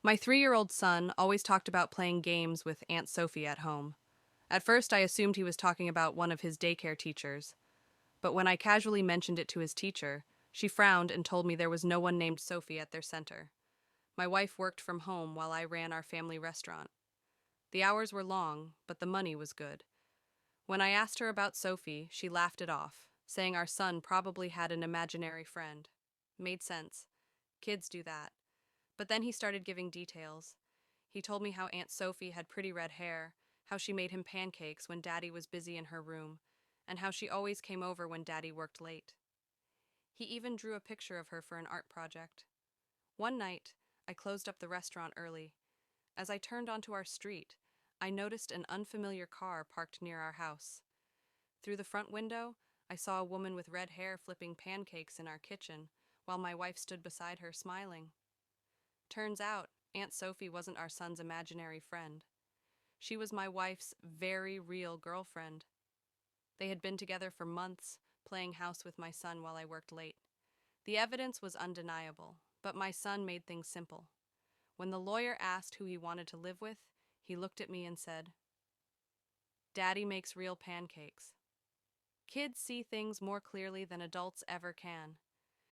My 3-year-old son always talked about playing games with Aunt Sophie at home. At first, I assumed he was talking about one of his daycare teachers, but when I casually mentioned it to his teacher, she frowned and told me there was no one named Sophie at their center. My wife worked from home while I ran our family restaurant. The hours were long, but the money was good. When I asked her about Sophie, she laughed it off, saying our son probably had an imaginary friend. Made sense. Kids do that. But then he started giving details. He told me how Aunt Sophie had pretty red hair, how she made him pancakes when Daddy was busy in her room, and how she always came over when Daddy worked late. He even drew a picture of her for an art project. One night, I closed up the restaurant early. As I turned onto our street, I noticed an unfamiliar car parked near our house. Through the front window, I saw a woman with red hair flipping pancakes in our kitchen, while my wife stood beside her smiling. Turns out, Aunt Sophie wasn't our son's imaginary friend. She was my wife's very real girlfriend. They had been together for months, playing house with my son while I worked late. The evidence was undeniable, but my son made things simple. When the lawyer asked who he wanted to live with, he looked at me and said, "Daddy makes real pancakes." Kids see things more clearly than adults ever can.